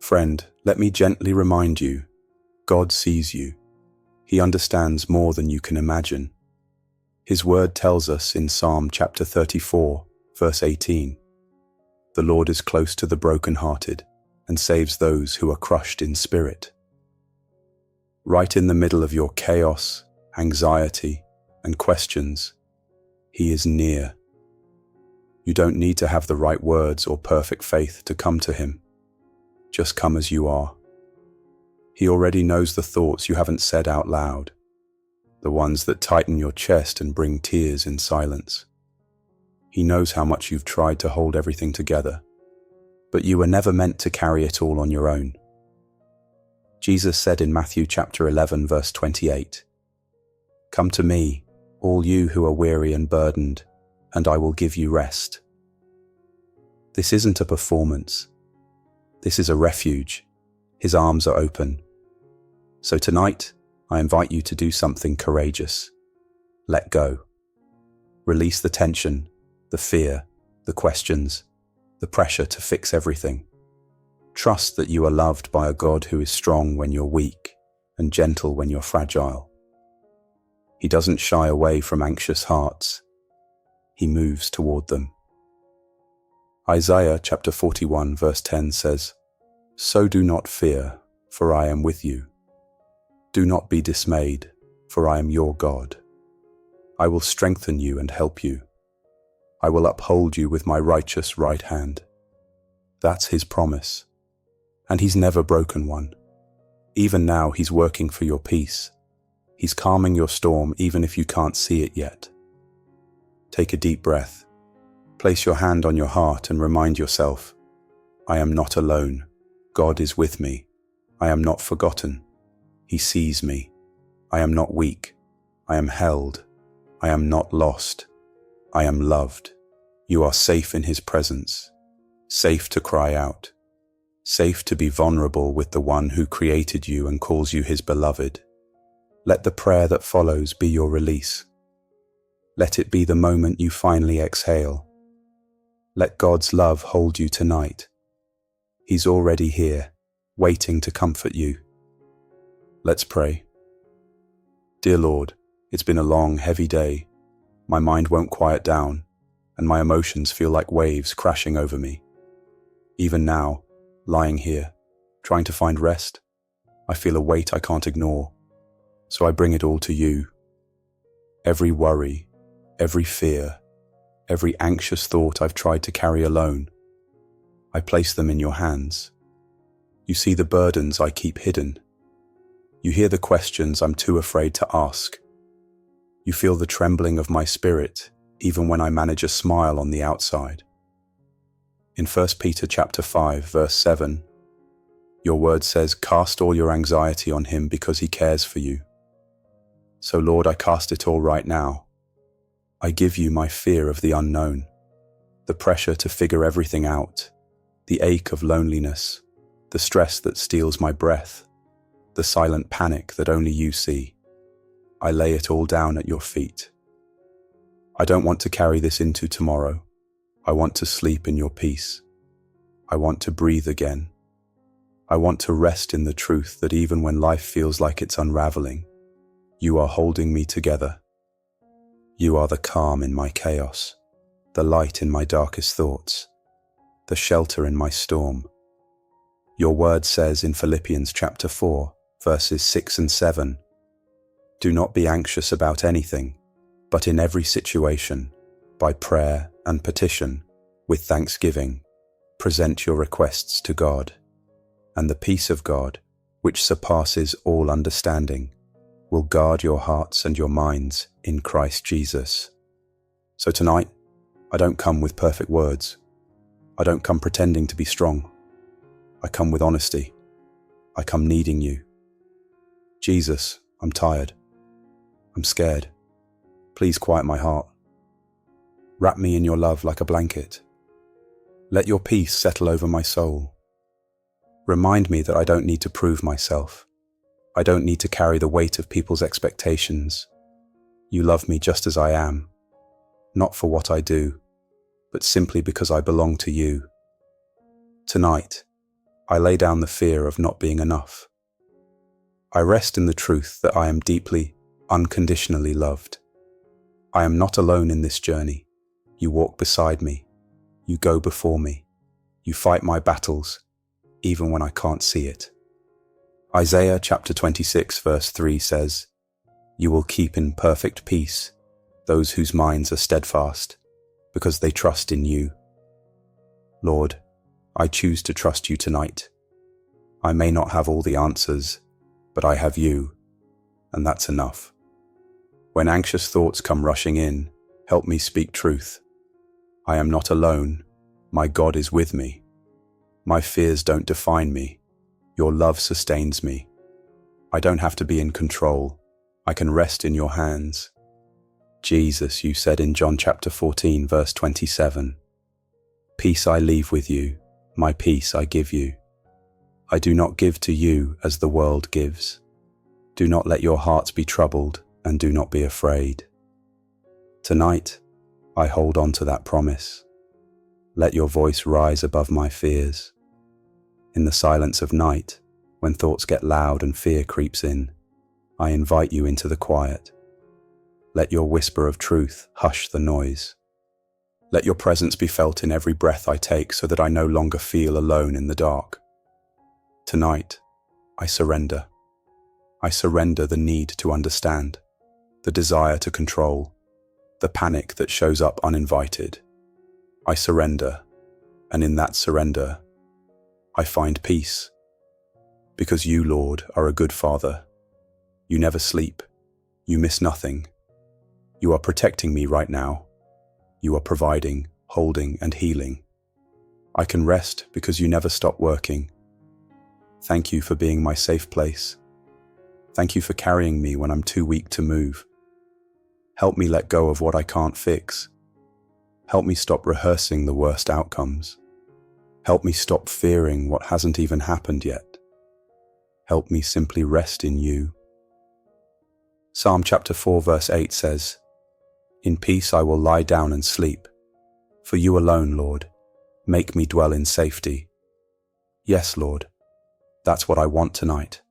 Friend, let me gently remind you, God sees you. He understands more than you can imagine. His word tells us in Psalm chapter 34, verse 18, "The Lord is close to the brokenhearted and saves those who are crushed in spirit." Right in the middle of your chaos, anxiety, and questions, He is near. You don't need to have the right words or perfect faith to come to Him. Just come as you are. He already knows the thoughts you haven't said out loud, the ones that tighten your chest and bring tears in silence. He knows how much you've tried to hold everything together, but you were never meant to carry it all on your own. Jesus said in Matthew chapter 11, verse 28, "Come to me, all you who are weary and burdened, and I will give you rest." This isn't a performance. This is a refuge. His arms are open. So tonight, I invite you to do something courageous. Let go. Release the tension, the fear, the questions, the pressure to fix everything. Trust that you are loved by a God who is strong when you're weak and gentle when you're fragile. He doesn't shy away from anxious hearts. He moves toward them. Isaiah chapter 41 verse 10 says, "So do not fear, for I am with you. Do not be dismayed, for I am your God. I will strengthen you and help you. I will uphold you with my righteous right hand." That's His promise. And He's never broken one. Even now, He's working for your peace. He's calming your storm even if you can't see it yet. Take a deep breath. Place your hand on your heart and remind yourself, I am not alone. God is with me. I am not forgotten. He sees me. I am not weak. I am held. I am not lost. I am loved. You are safe in His presence. Safe to cry out. Safe to be vulnerable with the one who created you and calls you His beloved. Let the prayer that follows be your release. Let it be the moment you finally exhale. Let God's love hold you tonight. He's already here, waiting to comfort you. Let's pray. Dear Lord, it's been a long, heavy day. My mind won't quiet down, and my emotions feel like waves crashing over me. Even now, lying here, trying to find rest, I feel a weight I can't ignore. So I bring it all to you. Every worry, every fear, every anxious thought I've tried to carry alone, I place them in your hands. You see the burdens I keep hidden. You hear the questions I'm too afraid to ask. You feel the trembling of my spirit, even when I manage a smile on the outside. In 1 Peter chapter 5, verse 7, your word says, "Cast all your anxiety on Him because He cares for you." So Lord, I cast it all right now. I give you my fear of the unknown, the pressure to figure everything out, the ache of loneliness, the stress that steals my breath, the silent panic that only you see. I lay it all down at your feet. I don't want to carry this into tomorrow. I want to sleep in your peace. I want to breathe again. I want to rest in the truth that even when life feels like it's unraveling, you are holding me together. You are the calm in my chaos, the light in my darkest thoughts, the shelter in my storm. Your word says in Philippians chapter 4, verses 6 and 7, "Do not be anxious about anything, but in every situation, by prayer and petition, with thanksgiving, present your requests to God. And the peace of God, which surpasses all understanding, will guard your hearts and your minds in Christ Jesus." So tonight, I don't come with perfect words. I don't come pretending to be strong. I come with honesty. I come needing you. Jesus, I'm tired. I'm scared. Please quiet my heart. Wrap me in your love like a blanket. Let your peace settle over my soul. Remind me that I don't need to prove myself. I don't need to carry the weight of people's expectations. You love me just as I am, not for what I do, but simply because I belong to you. Tonight, I lay down the fear of not being enough. I rest in the truth that I am deeply, unconditionally loved. I am not alone in this journey. You walk beside me. You go before me. You fight my battles, even when I can't see it. Isaiah chapter 26 verse 3 says, "You will keep in perfect peace those whose minds are steadfast, because they trust in you." Lord, I choose to trust you tonight. I may not have all the answers, but I have you, and that's enough. When anxious thoughts come rushing in, help me speak truth. I am not alone. My God is with me. My fears don't define me. Your love sustains me. I don't have to be in control. I can rest in your hands. Jesus, you said in John chapter 14, verse 27, "Peace I leave with you, my peace I give you. I do not give to you as the world gives. Do not let your hearts be troubled, and do not be afraid." Tonight, I hold on to that promise. Let your voice rise above my fears. In the silence of night, when thoughts get loud and fear creeps in, I invite you into the quiet. Let your whisper of truth hush the noise. Let your presence be felt in every breath I take so that I no longer feel alone in the dark. Tonight, I surrender. I surrender the need to understand, the desire to control, the panic that shows up uninvited. I surrender, and in that surrender, I find peace. Because you, Lord, are a good Father. You never sleep. You miss nothing. You are protecting me right now. You are providing, holding, and healing. I can rest because you never stop working. Thank you for being my safe place. Thank you for carrying me when I'm too weak to move. Help me let go of what I can't fix. Help me stop rehearsing the worst outcomes. Help me stop fearing what hasn't even happened yet. Help me simply rest in you. Psalm chapter 4 verse 8 says, "In peace I will lie down and sleep. For you alone, Lord, make me dwell in safety." Yes, Lord, that's what I want tonight.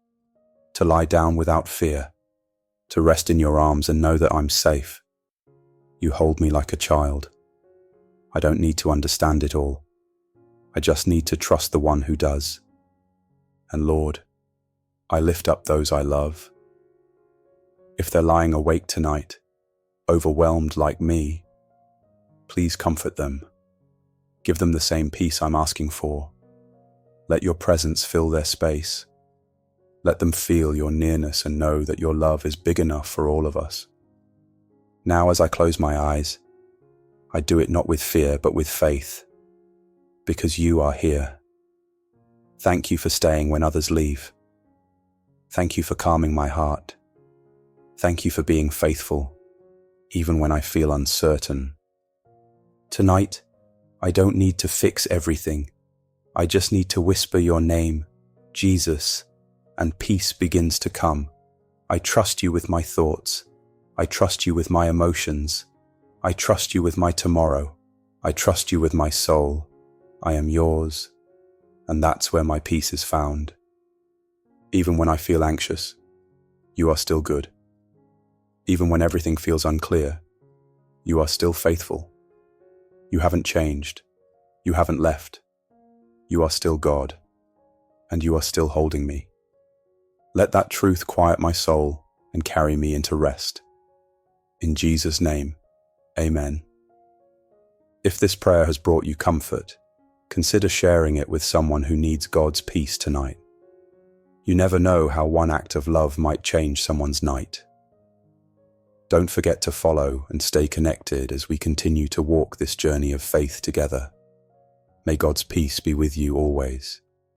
To lie down without fear. To rest in your arms and know that I'm safe. You hold me like a child. I don't need to understand it all. I just need to trust the one who does. And Lord, I lift up those I love. If they're lying awake tonight, overwhelmed like me, please comfort them. Give them the same peace I'm asking for. Let your presence fill their space. Let them feel your nearness and know that your love is big enough for all of us. Now, as I close my eyes, I do it not with fear, but with faith, because you are here. Thank you for staying when others leave. Thank you for calming my heart. Thank you for being faithful, even when I feel uncertain. Tonight, I don't need to fix everything. I just need to whisper your name, Jesus, and peace begins to come. I trust you with my thoughts. I trust you with my emotions. I trust you with my tomorrow. I trust you with my soul. I am yours, and that's where my peace is found. Even when I feel anxious, you are still good. Even when everything feels unclear, you are still faithful. You haven't changed. You haven't left. You are still God, and you are still holding me. Let that truth quiet my soul and carry me into rest. In Jesus' name, amen. If this prayer has brought you comfort, consider sharing it with someone who needs God's peace tonight. You never know how one act of love might change someone's night. Don't forget to follow and stay connected as we continue to walk this journey of faith together. May God's peace be with you always.